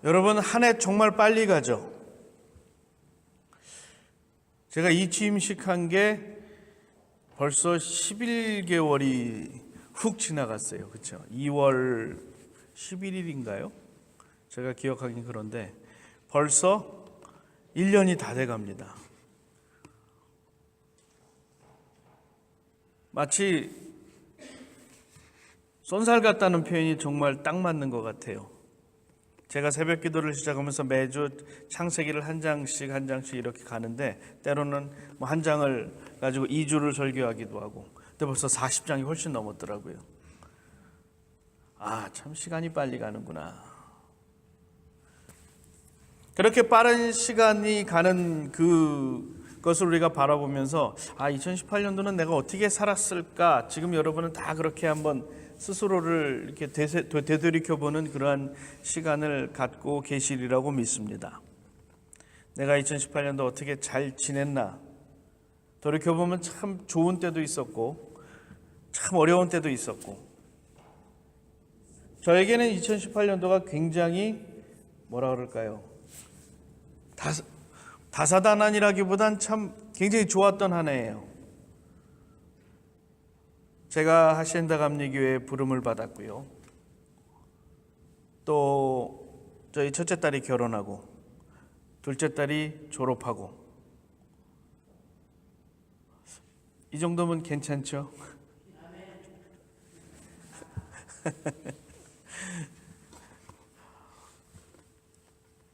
여러분, 한 해 정말 빨리 가죠. 제가 이 취임식한 게 벌써 11개월이 훅 지나갔어요. 그렇죠? 2월 11일인가요? 제가 기억하긴 그런데 벌써 1년이 다 돼갑니다. 마치 쏜살 같다는 표현이 정말 딱 맞는 것 같아요. 제가 새벽 기도를 시작하면서 매주 창세기를 한 장씩 이렇게 가는데 때로는 뭐 한 장을 가지고 2주를 설교하기도 하고, 근데 벌써 40장이 훨씬 넘었더라고요. 아, 참 시간이 빨리 가는구나. 그렇게 빠른 시간이 가는 그것을 우리가 바라보면서 2018년도는 내가 어떻게 살았을까? 지금 여러분은 다 그렇게 한번 스스로를 이렇게 되돌이켜보는 그러한 시간을 갖고 계시리라고 믿습니다. 내가 2018년도 어떻게 잘 지냈나? 돌이켜보면 참 좋은 때도 있었고 참 어려운 때도 있었고, 저에게는 2018년도가 굉장히 뭐라 그럴까요? 다사다난이라기보단 참 굉장히 좋았던 한 해예요. 제가 하시엔다 감리교회에 부름을 받았고요. 또 저희 첫째 딸이 결혼하고 둘째 딸이 졸업하고, 이 정도면 괜찮죠?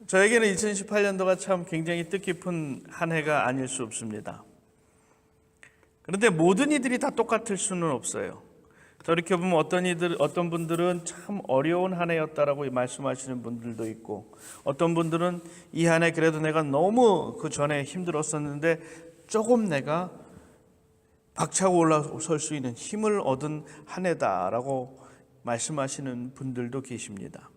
저에게는 2018년도가 참 굉장히 뜻깊은 한 해가 아닐 수 없습니다. 그런데 모든 이들이 다 똑같을 수는 없어요. 돌이켜보면 어떤 분들은 참 어려운 한 해였다라고 말씀하시는 분들도 있고, 어떤 분들은 이 한 해 그래도 내가 너무 그 전에 힘들었었는데 조금 내가 박차고 올라설 수 있는 힘을 얻은 한 해다라고 말씀하시는 분들도 계십니다.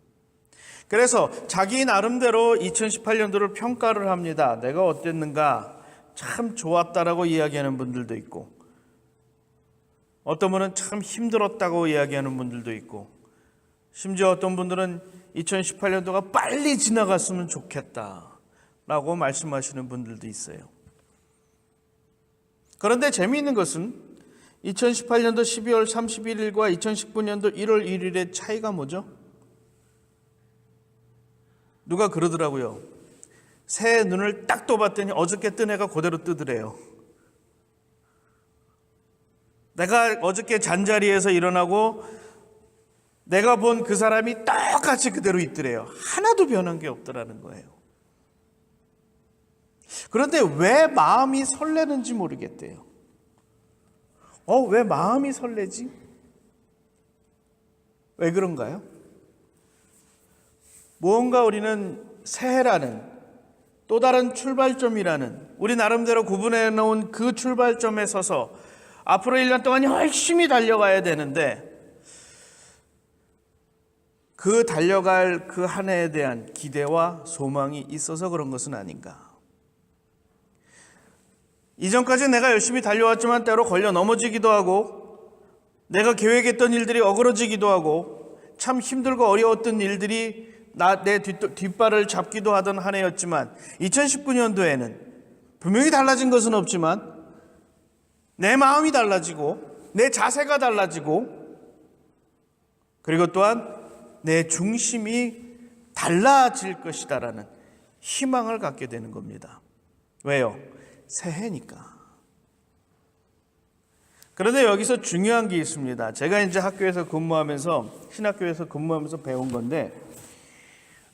그래서 자기 나름대로 2018년도를 평가를 합니다. 내가 어땠는가? 참 좋았다라고 이야기하는 분들도 있고, 어떤 분은 참 힘들었다고 이야기하는 분들도 있고, 심지어 어떤 분들은 2018년도가 빨리 지나갔으면 좋겠다라고 말씀하시는 분들도 있어요. 그런데 재미있는 것은 2018년도 12월 31일과 2019년도 1월 1일의 차이가 뭐죠? 누가 그러더라고요. 새해 눈을 딱 떠봤더니 어저께 뜬 해가 그대로 뜨더래요. 내가 어저께 잔자리에서 일어나고 내가 본 그 사람이 똑같이 그대로 있더래요. 하나도 변한 게 없더라는 거예요. 그런데 왜 마음이 설레는지 모르겠대요. 왜 마음이 설레지? 왜 그런가요? 무언가 우리는 새해라는 또 다른 출발점이라는 우리 나름대로 구분해 놓은 그 출발점에 서서 앞으로 1년 동안 열심히 달려가야 되는데, 그 달려갈 그 한 해에 대한 기대와 소망이 있어서 그런 것은 아닌가. 이전까지 내가 열심히 달려왔지만 때로 걸려 넘어지기도 하고, 내가 계획했던 일들이 어그러지기도 하고, 참 힘들고 어려웠던 일들이 내 뒷발을 잡기도 하던 한 해였지만, 2019년도에는 분명히 달라진 것은 없지만 내 마음이 달라지고 내 자세가 달라지고, 그리고 또한 내 중심이 달라질 것이다라는 희망을 갖게 되는 겁니다. 왜요? 새해니까. 그런데 여기서 중요한 게 있습니다. 제가 이제 학교에서 근무하면서, 신학교에서 근무하면서 배운 건데,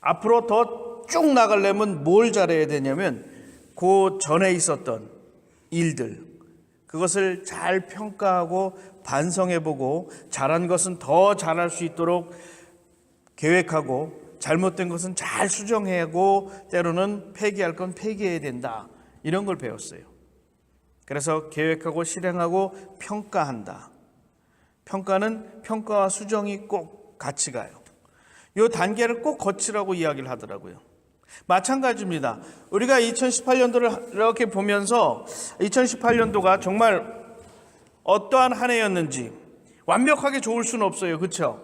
앞으로 더 쭉 나가려면 뭘 잘해야 되냐면 그 전에 있었던 일들, 그것을 잘 평가하고 반성해보고 잘한 것은 더 잘할 수 있도록 계획하고, 잘못된 것은 잘 수정하고, 때로는 폐기할 건 폐기해야 된다, 이런 걸 배웠어요. 그래서 계획하고 실행하고 평가한다. 평가는 평가와 수정이 꼭 같이 가요. 이 단계를 꼭 거치라고 이야기를 하더라고요. 마찬가지입니다. 우리가 2018년도를 이렇게 보면서 2018년도가 정말 어떠한 한 해였는지 완벽하게 좋을 수는 없어요. 그렇죠?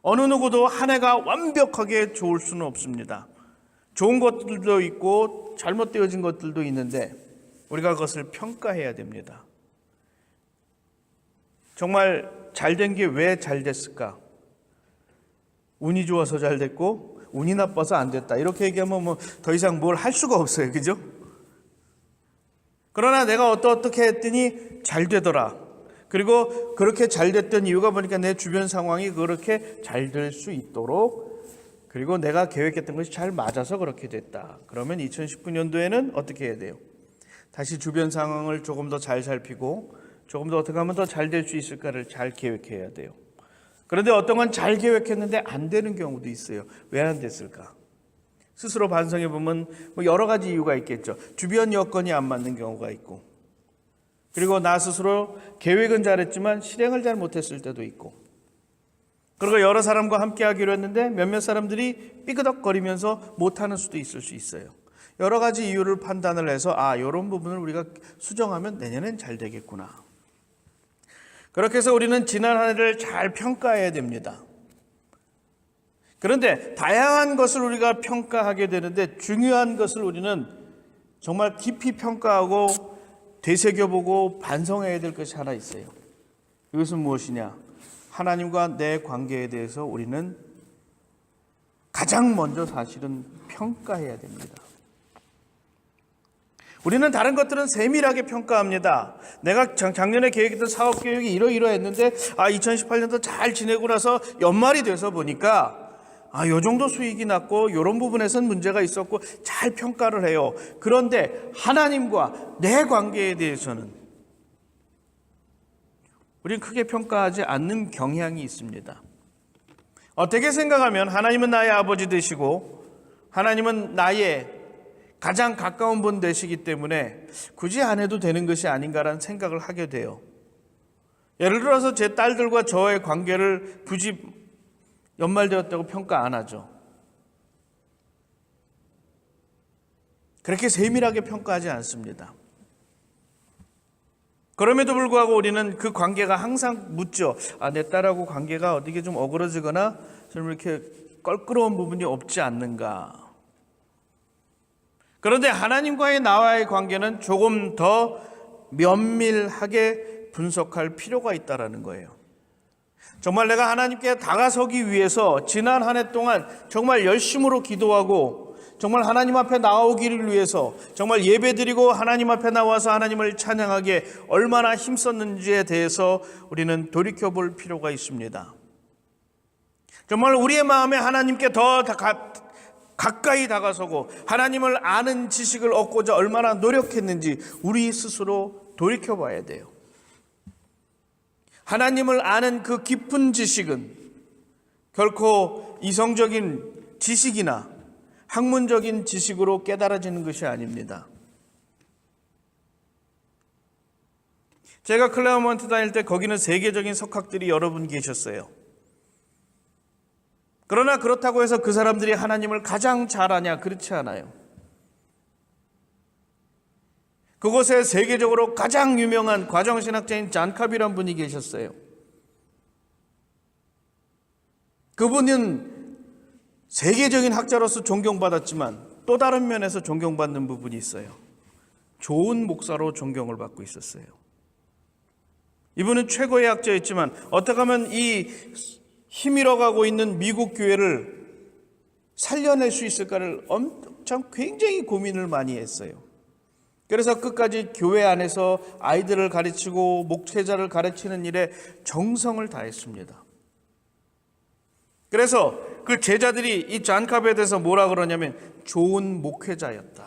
어느 누구도 한 해가 완벽하게 좋을 수는 없습니다. 좋은 것들도 있고 잘못되어진 것들도 있는데 우리가 그것을 평가해야 됩니다. 정말 잘된 게 왜 잘 됐을까? 운이 좋아서 잘 됐고 운이 나빠서 안 됐다. 이렇게 얘기하면 뭐 더 이상 뭘 할 수가 없어요. 그죠? 그러나 내가 어떻게 했더니 잘 되더라. 그리고 그렇게 잘 됐던 이유가 보니까 내 주변 상황이 그렇게 잘 될 수 있도록, 그리고 내가 계획했던 것이 잘 맞아서 그렇게 됐다. 그러면 2019년도에는 어떻게 해야 돼요? 다시 주변 상황을 조금 더 잘 살피고 조금 더 어떻게 하면 더 잘 될 수 있을까를 잘 계획해야 돼요. 그런데 어떤 건 잘 계획했는데 안 되는 경우도 있어요. 왜 안 됐을까? 스스로 반성해 보면 뭐 여러 가지 이유가 있겠죠. 주변 여건이 안 맞는 경우가 있고, 그리고 나 스스로 계획은 잘했지만 실행을 잘 못했을 때도 있고, 그리고 여러 사람과 함께 하기로 했는데 몇몇 사람들이 삐그덕거리면서 못하는 수도 있을 수 있어요. 여러 가지 이유를 판단을 해서 이런 부분을 우리가 수정하면 내년엔 잘 되겠구나. 그렇게 해서 우리는 지난 한 해를 잘 평가해야 됩니다. 그런데 다양한 것을 우리가 평가하게 되는데 중요한 것을 우리는 정말 깊이 평가하고 되새겨보고 반성해야 될 것이 하나 있어요. 이것은 무엇이냐? 하나님과 내 관계에 대해서 우리는 가장 먼저 사실은 평가해야 됩니다. 우리는 다른 것들은 세밀하게 평가합니다. 내가 작년에 계획했던 사업 계획이 이러이러했는데 2018년도 잘 지내고 나서 연말이 돼서 보니까 요 정도 수익이 났고 이런 부분에선 문제가 있었고 잘 평가를 해요. 그런데 하나님과 내 관계에 대해서는 우리는 크게 평가하지 않는 경향이 있습니다. 어떻게 생각하면 하나님은 나의 아버지 되시고 하나님은 나의 가장 가까운 분 되시기 때문에 굳이 안 해도 되는 것이 아닌가라는 생각을 하게 돼요. 예를 들어서 제 딸들과 저의 관계를 굳이 연말되었다고 평가 안 하죠. 그렇게 세밀하게 평가하지 않습니다. 그럼에도 불구하고 우리는 그 관계가 항상 묻죠. 내 딸하고 관계가 어떻게 좀 어그러지거나 좀 이렇게 껄끄러운 부분이 없지 않는가. 그런데 하나님과의 나와의 관계는 조금 더 면밀하게 분석할 필요가 있다는 거예요. 정말 내가 하나님께 다가서기 위해서 지난 한 해 동안 정말 열심으로 기도하고 정말 하나님 앞에 나오기를 위해서 정말 예배드리고 하나님 앞에 나와서 하나님을 찬양하기에 얼마나 힘썼는지에 대해서 우리는 돌이켜볼 필요가 있습니다. 정말 우리의 마음에 하나님께 더 가까이 다가서고 하나님을 아는 지식을 얻고자 얼마나 노력했는지 우리 스스로 돌이켜봐야 돼요. 하나님을 아는 그 깊은 지식은 결코 이성적인 지식이나 학문적인 지식으로 깨달아지는 것이 아닙니다. 제가 클레어먼트 다닐 때 거기는 세계적인 석학들이 여러 분 계셨어요. 그러나 그렇다고 해서 그 사람들이 하나님을 가장 잘 아냐? 그렇지 않아요. 그곳에 세계적으로 가장 유명한 과정신학자인 잔 카비라는 분이 계셨어요. 그분은 세계적인 학자로서 존경받았지만 또 다른 면에서 존경받는 부분이 있어요. 좋은 목사로 존경을 받고 있었어요. 이분은 최고의 학자였지만 어떻게 하면 이 힘잃어가고 있는 미국 교회를 살려낼 수 있을까를 엄청 굉장히 고민을 많이 했어요. 그래서 끝까지 교회 안에서 아이들을 가르치고 목회자를 가르치는 일에 정성을 다했습니다. 그래서 그 제자들이 이 잔 카베에 대해서 뭐라 그러냐면 좋은 목회자였다.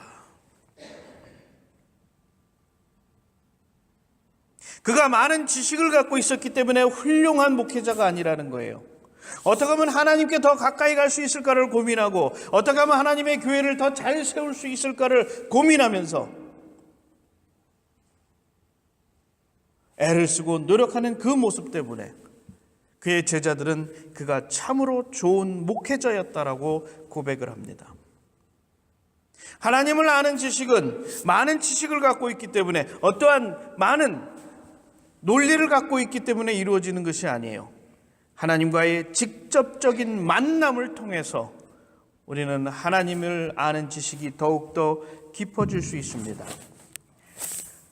그가 많은 지식을 갖고 있었기 때문에 훌륭한 목회자가 아니라는 거예요. 어떻게 하면 하나님께 더 가까이 갈 수 있을까를 고민하고 어떻게 하면 하나님의 교회를 더 잘 세울 수 있을까를 고민하면서 애를 쓰고 노력하는 그 모습 때문에 그의 제자들은 그가 참으로 좋은 목회자였다라고 고백을 합니다. 하나님을 아는 지식은 많은 지식을 갖고 있기 때문에 어떠한 많은 논리를 갖고 있기 때문에 이루어지는 것이 아니에요. 하나님과의 직접적인 만남을 통해서 우리는 하나님을 아는 지식이 더욱더 깊어질 수 있습니다.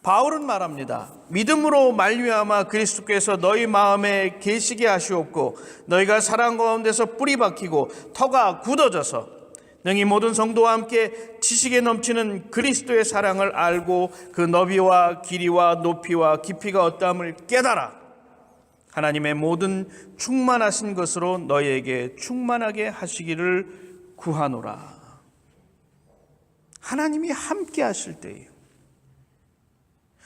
바울은 말합니다. 믿음으로 말미암아 그리스도께서 너희 마음에 계시게 하시옵고 너희가 사랑 가운데서 뿌리 박히고 터가 굳어져서 능히 모든 성도와 함께 지식에 넘치는 그리스도의 사랑을 알고 그 너비와 길이와 높이와 깊이가 어떠함을 깨달아 하나님의 모든 충만하신 것으로 너희에게 충만하게 하시기를 구하노라. 하나님이 함께 하실 때에,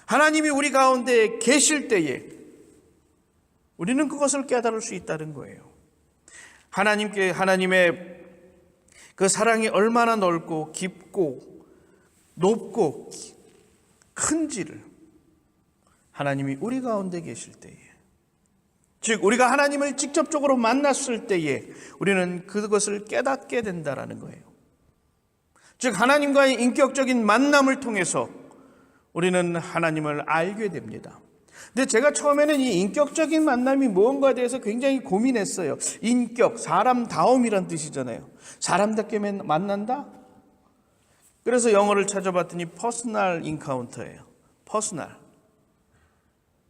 하나님이 우리 가운데 계실 때에 우리는 그것을 깨달을 수 있다는 거예요. 하나님의 그 사랑이 얼마나 넓고 깊고 높고 큰지를 하나님이 우리 가운데 계실 때에, 즉 우리가 하나님을 직접적으로 만났을 때에 우리는 그것을 깨닫게 된다라는 거예요. 즉 하나님과의 인격적인 만남을 통해서 우리는 하나님을 알게 됩니다. 근데 제가 처음에는 이 인격적인 만남이 무언가에 대해서 굉장히 고민했어요. 인격, 사람다움이란 뜻이잖아요. 사람답게 만난다? 그래서 영어를 찾아봤더니 퍼스널 인카운터예요.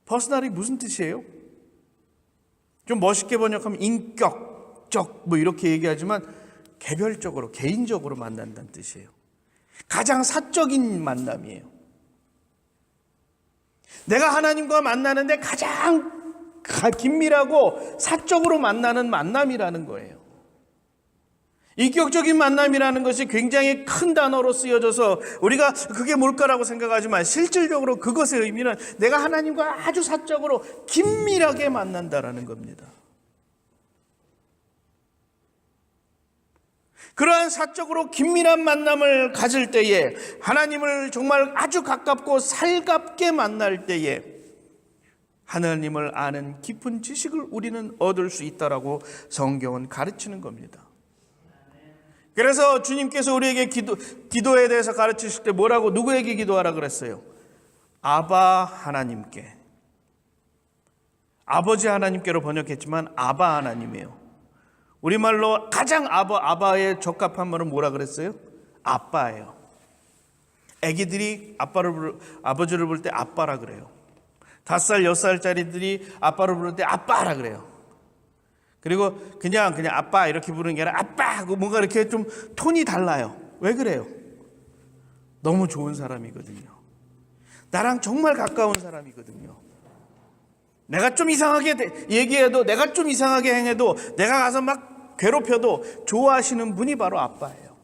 퍼스널이 무슨 뜻이에요? 좀 멋있게 번역하면 인격적 뭐 이렇게 얘기하지만 개별적으로, 개인적으로 만난다는 뜻이에요. 가장 사적인 만남이에요. 내가 하나님과 만나는데 가장 긴밀하고 사적으로 만나는 만남이라는 거예요. 인격적인 만남이라는 것이 굉장히 큰 단어로 쓰여져서 우리가 그게 뭘까라고 생각하지만 실질적으로 그것의 의미는 내가 하나님과 아주 사적으로 긴밀하게 만난다라는 겁니다. 그러한 사적으로 긴밀한 만남을 가질 때에, 하나님을 정말 아주 가깝고 살갑게 만날 때에 하나님을 아는 깊은 지식을 우리는 얻을 수 있다라고 성경은 가르치는 겁니다. 그래서 주님께서 우리에게 기도에 대해서 가르치실 때 뭐라고, 누구에게 기도하라 그랬어요? 아바 하나님께. 아버지 하나님께로 번역했지만 아바 하나님이에요. 우리말로 가장 아바의 적합한 말은 뭐라 그랬어요? 아빠예요. 애기들이 아버지를 부를 때 아빠라 그래요. 5살, 6살짜리들이 아빠를 부를 때 아빠라 그래요. 그리고 그냥 아빠 이렇게 부르는 게 아니라 아빠 하고 뭔가 이렇게 좀 톤이 달라요. 왜 그래요? 너무 좋은 사람이거든요. 나랑 정말 가까운 사람이거든요. 내가 좀 이상하게 얘기해도, 내가 좀 이상하게 행해도, 내가 가서 막 괴롭혀도 좋아하시는 분이 바로 아빠예요.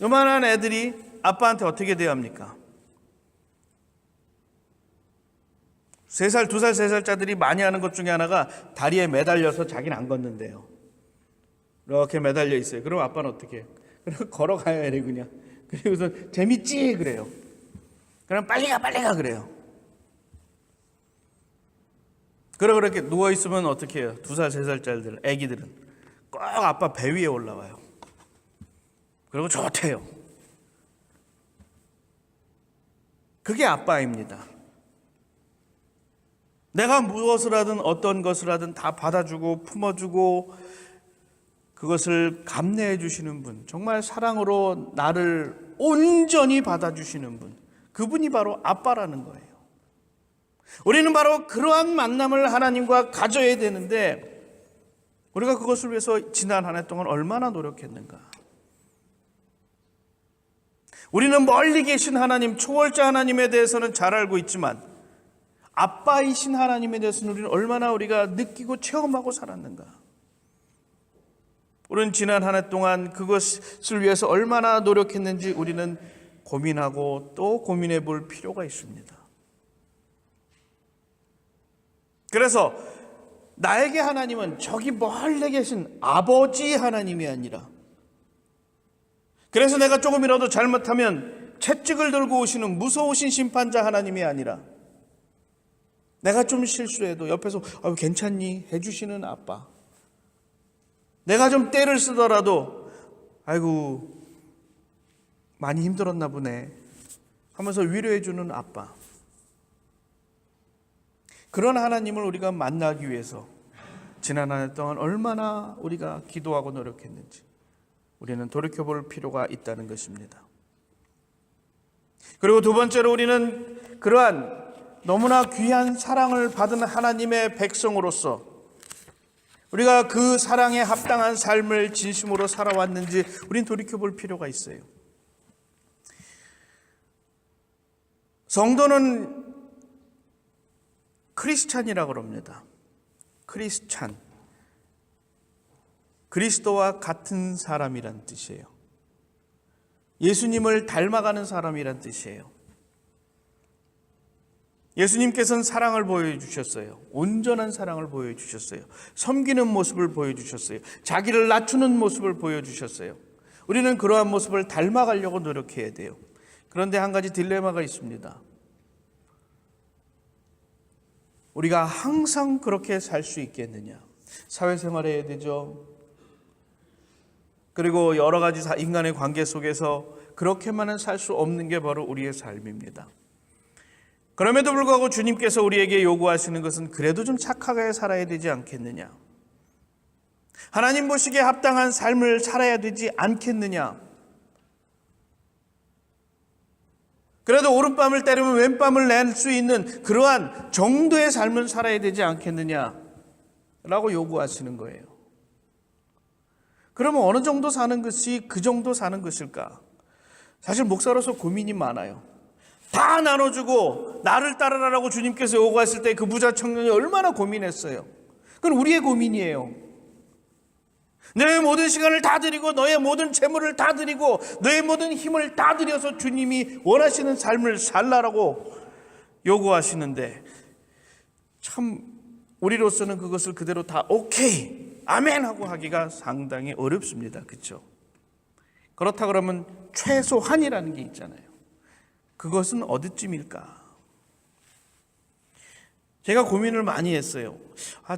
요만한 애들이 아빠한테 어떻게 대합니까? 3살, 2살, 3살짜들이 많이 하는 것 중에 하나가 다리에 매달려서 자기는 안 걷는데요. 이렇게 매달려 있어요. 그럼 아빠는 어떻게 해요? 그럼 걸어가야 해 그냥. 그리고서 재밌지 그래요. 그럼 빨리 가 그래요. 그렇게 누워있으면 어떻게 해요? 2살, 3살짜리들, 애기들은 꼭 아빠 배 위에 올라와요. 그리고 좋대요. 그게 아빠입니다. 내가 무엇을 하든 어떤 것을 하든 다 받아주고 품어주고 그것을 감내해 주시는 분, 정말 사랑으로 나를 온전히 받아주시는 분, 그분이 바로 아빠라는 거예요. 우리는 바로 그러한 만남을 하나님과 가져야 되는데 우리가 그것을 위해서 지난 한 해 동안 얼마나 노력했는가. 우리는 멀리 계신 하나님, 초월자 하나님에 대해서는 잘 알고 있지만 아빠이신 하나님에 대해서는 우리가 느끼고 체험하고 살았는가. 우리는 지난 한 해 동안 그것을 위해서 얼마나 노력했는지 우리는 고민하고 또 고민해 볼 필요가 있습니다. 그래서 나에게 하나님은 저기 멀리 계신 아버지 하나님이 아니라, 그래서 내가 조금이라도 잘못하면 채찍을 들고 오시는 무서우신 심판자 하나님이 아니라, 내가 좀 실수해도 옆에서 괜찮니? 해주시는 아빠, 내가 좀 떼를 쓰더라도 아이고 많이 힘들었나 보네 하면서 위로해 주는 아빠, 그런 하나님을 우리가 만나기 위해서 지난 한 해 동안 얼마나 우리가 기도하고 노력했는지 우리는 돌이켜볼 필요가 있다는 것입니다. 그리고 두 번째로 우리는 그러한 너무나 귀한 사랑을 받은 하나님의 백성으로서 우리가 그 사랑에 합당한 삶을 진심으로 살아왔는지 우린 돌이켜볼 필요가 있어요. 성도는 크리스찬이라고 합니다. 크리스찬. 그리스도와 같은 사람이란 뜻이에요. 예수님을 닮아가는 사람이란 뜻이에요. 예수님께서는 사랑을 보여주셨어요. 온전한 사랑을 보여주셨어요. 섬기는 모습을 보여주셨어요. 자기를 낮추는 모습을 보여주셨어요. 우리는 그러한 모습을 닮아가려고 노력해야 돼요. 그런데 한 가지 딜레마가 있습니다. 우리가 항상 그렇게 살 수 있겠느냐? 사회생활 해야 되죠. 그리고 여러 가지 인간의 관계 속에서 그렇게만은 살 수 없는 게 바로 우리의 삶입니다. 그럼에도 불구하고 주님께서 우리에게 요구하시는 것은 그래도 좀 착하게 살아야 되지 않겠느냐? 하나님 보시기에 합당한 삶을 살아야 되지 않겠느냐? 그래도 오른밤을 때리면 왼밤을 낼 수 있는 그러한 정도의 삶을 살아야 되지 않겠느냐? 라고 요구하시는 거예요. 그러면 어느 정도 사는 것이 그 정도 사는 것일까? 사실 목사로서 고민이 많아요. 다 나눠주고 나를 따르라고 주님께서 요구하실 때 그 부자 청년이 얼마나 고민했어요. 그건 우리의 고민이에요. 너의 모든 시간을 다 드리고 너의 모든 재물을 다 드리고 너의 모든 힘을 다 드려서 주님이 원하시는 삶을 살라라고 요구하시는데 참 우리로서는 그것을 그대로 다 오케이 아멘 하고 하기가 상당히 어렵습니다. 그렇죠? 그렇다 그러면 최소한이라는 게 있잖아요. 그것은 어디쯤일까? 제가 고민을 많이 했어요.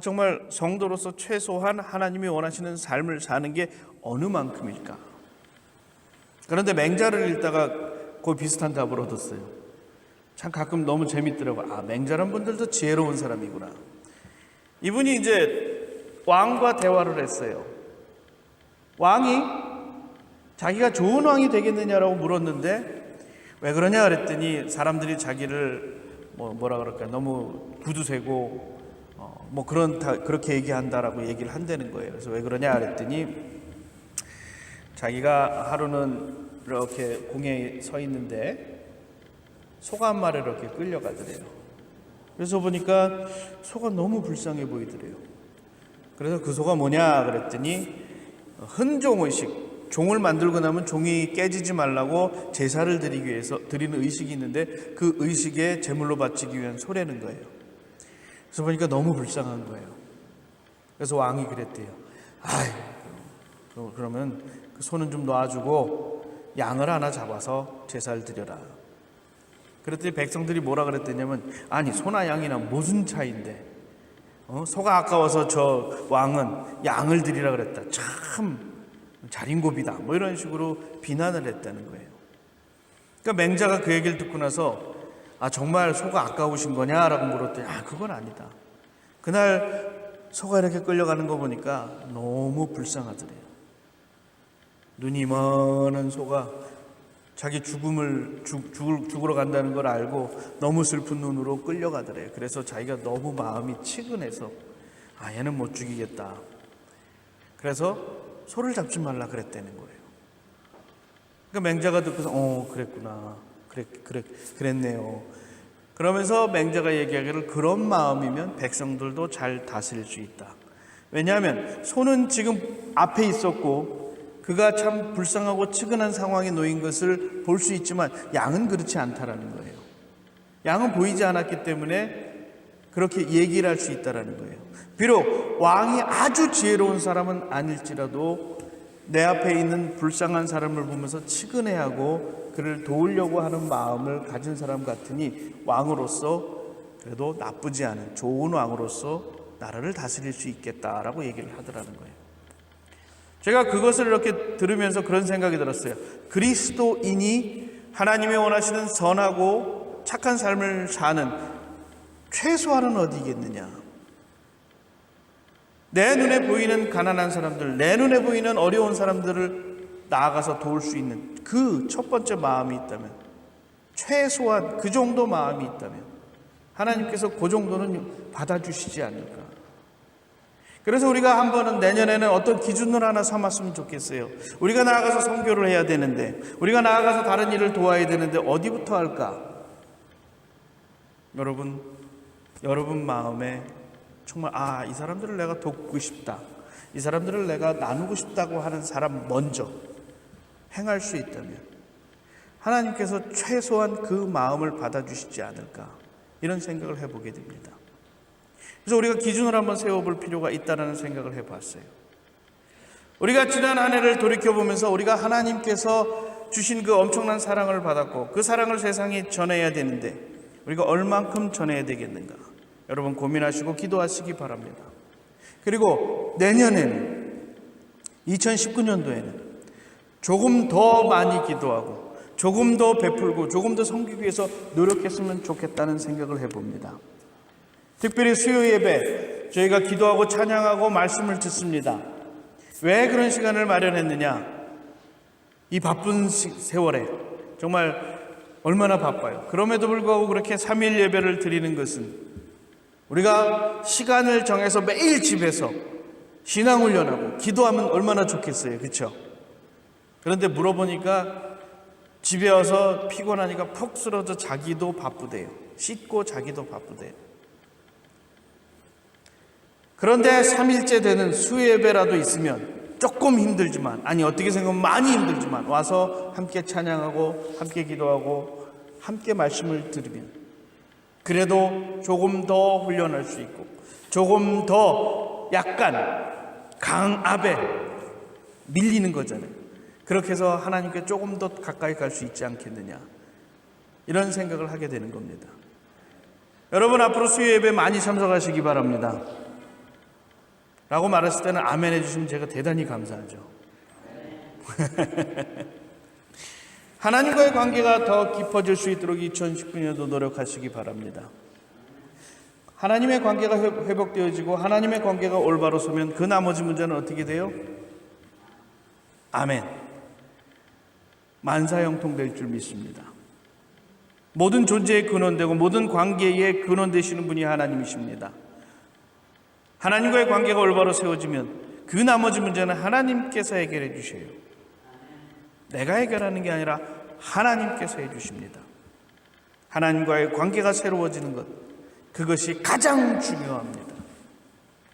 정말 성도로서 최소한 하나님이 원하시는 삶을 사는 게 어느 만큼일까? 그런데 맹자를 읽다가 그 비슷한 답을 얻었어요. 참 가끔 너무 재밌더라고요. 맹자란 분들도 지혜로운 사람이구나. 이분이 이제 왕과 대화를 했어요. 왕이 자기가 좋은 왕이 되겠느냐라고 물었는데 왜 그러냐 그랬더니 사람들이 자기를 뭐라 그럴까 너무 구두쇠고 그렇게 얘기한다라고 얘기를 한다는 거예요. 그래서 왜 그러냐 그랬더니 자기가 하루는 이렇게 공에 서 있는데 소가 한 마리 이렇게 끌려가더래요. 그래서 보니까 소가 너무 불쌍해 보이더래요. 그래서 그 소가 뭐냐 그랬더니 흔종의식, 종을 만들고 나면 종이 깨지지 말라고 제사를 드리기 위해서 드리는 의식이 있는데 그 의식에 제물로 바치기 위한 소라는 거예요. 그래서 보니까 너무 불쌍한 거예요. 그래서 왕이 그랬대요. 그러면 그 소는 좀 놔주고 양을 하나 잡아서 제사를 드려라. 그랬더니 백성들이 뭐라 그랬더냐면 아니 소나 양이나 무슨 차이인데 소가 아까워서 저 왕은 양을 드리라 그랬다. 참 자린고비다. 이런 식으로 비난을 했다는 거예요. 그러니까 맹자가 그 얘기를 듣고 나서 정말 소가 아까우신 거냐라고 물었더니 그건 아니다. 그날 소가 이렇게 끌려가는 거 보니까 너무 불쌍하더래요. 눈이 이만한 소가 자기 죽으러 간다는 걸 알고 너무 슬픈 눈으로 끌려가더래요. 그래서 자기가 너무 마음이 치근해서 얘는 못 죽이겠다. 그래서 소를 잡지 말라 그랬다는 거예요. 그러니까 맹자가 듣고서 그랬구나. 그랬네요. 그러면서 맹자가 얘기하기를 그런 마음이면 백성들도 잘 다스릴 수 있다. 왜냐하면 소는 지금 앞에 있었고 그가 참 불쌍하고 측은한 상황에 놓인 것을 볼 수 있지만 양은 그렇지 않다라는 거예요. 양은 보이지 않았기 때문에 그렇게 얘기를 할 수 있다라는 거예요. 비록 왕이 아주 지혜로운 사람은 아닐지라도 내 앞에 있는 불쌍한 사람을 보면서 측은해하고 그를 도우려고 하는 마음을 가진 사람 같으니 왕으로서 그래도 나쁘지 않은 좋은 왕으로서 나라를 다스릴 수 있겠다라고 얘기를 하더라는 거예요. 제가 그것을 이렇게 들으면서 그런 생각이 들었어요. 그리스도인이 하나님이 원하시는 선하고 착한 삶을 사는 최소한은 어디겠느냐? 내 눈에 보이는 가난한 사람들, 내 눈에 보이는 어려운 사람들을 나아가서 도울 수 있는 그 첫 번째 마음이 있다면, 최소한 그 정도 마음이 있다면 하나님께서 그 정도는 받아주시지 않을까. 그래서 우리가 한번은 내년에는 어떤 기준을 하나 삼았으면 좋겠어요. 우리가 나아가서 선교를 해야 되는데, 우리가 나아가서 다른 일을 도와야 되는데 어디부터 할까? 여러분 마음에 정말 이 사람들을 내가 돕고 싶다, 이 사람들을 내가 나누고 싶다고 하는 사람 먼저 행할 수 있다면 하나님께서 최소한 그 마음을 받아주시지 않을까, 이런 생각을 해보게 됩니다. 그래서 우리가 기준을 한번 세워볼 필요가 있다는 생각을 해봤어요. 우리가 지난 한 해를 돌이켜보면서 우리가 하나님께서 주신 그 엄청난 사랑을 받았고 그 사랑을 세상에 전해야 되는데 우리가 얼만큼 전해야 되겠는가, 여러분 고민하시고 기도하시기 바랍니다. 그리고 내년에는, 2019년도에는 조금 더 많이 기도하고 조금 더 베풀고 조금 더 섬기기 위해서 노력했으면 좋겠다는 생각을 해봅니다. 특별히 수요 예배, 저희가 기도하고 찬양하고 말씀을 듣습니다. 왜 그런 시간을 마련했느냐? 이 바쁜 세월에 정말 얼마나 바빠요. 그럼에도 불구하고 그렇게 3일 예배를 드리는 것은 우리가 시간을 정해서 매일 집에서 신앙훈련하고 기도하면 얼마나 좋겠어요. 그렇죠? 그런데 물어보니까 집에 와서 피곤하니까 푹 쓰러져 자기도 바쁘대요. 씻고 자기도 바쁘대요. 그런데 3일째 되는 수예배라도 있으면 조금 힘들지만, 어떻게 생각하면 많이 힘들지만 와서 함께 찬양하고 함께 기도하고 함께 말씀을 들으면 그래도 조금 더 훈련할 수 있고 조금 더 약간 강압에 밀리는 거잖아요. 그렇게 해서 하나님께 조금 더 가까이 갈 수 있지 않겠느냐, 이런 생각을 하게 되는 겁니다. 여러분 앞으로 수요예배 많이 참석하시기 바랍니다 라고 말했을 때는 아멘 해주시면 제가 대단히 감사하죠. 하나님과의 관계가 더 깊어질 수 있도록 2019년도 노력하시기 바랍니다. 하나님의 관계가 회복되어지고 하나님의 관계가 올바로 서면 그 나머지 문제는 어떻게 돼요? 아멘. 만사형통될 줄 믿습니다. 모든 존재의 근원되고 모든 관계의 근원 되시는 분이 하나님이십니다. 하나님과의 관계가 올바로 세워지면 그 나머지 문제는 하나님께서 해결해 주셔요. 내가 해결하는 게 아니라 하나님께서 해주십니다. 하나님과의 관계가 새로워지는 것, 그것이 가장 중요합니다.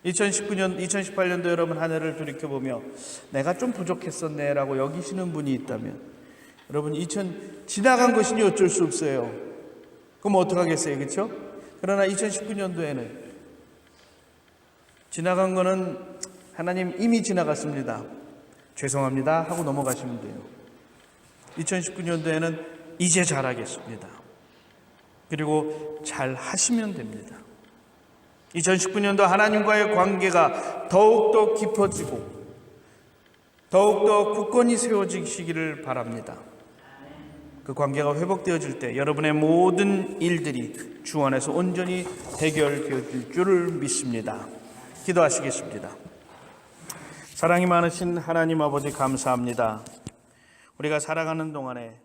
2018년도 여러분 한 해를 돌이켜보며 내가 좀 부족했었네 라고 여기시는 분이 있다면, 여러분 지나간 것이니 어쩔 수 없어요. 그럼 어떡하겠어요, 그렇죠? 그러나 2019년도에는 지나간 거는 하나님 이미 지나갔습니다, 죄송합니다 하고 넘어가시면 돼요. 2019년도에는 이제 잘하겠습니다, 그리고 잘 하시면 됩니다. 2019년도 하나님과의 관계가 더욱더 깊어지고 더욱더 굳건히 세워지시기를 바랍니다. 그 관계가 회복되어질 때 여러분의 모든 일들이 주 안에서 온전히 해결되어질 줄을 믿습니다. 기도하시겠습니다. 사랑이 많으신 하나님 아버지 감사합니다. 우리가 살아가는 동안에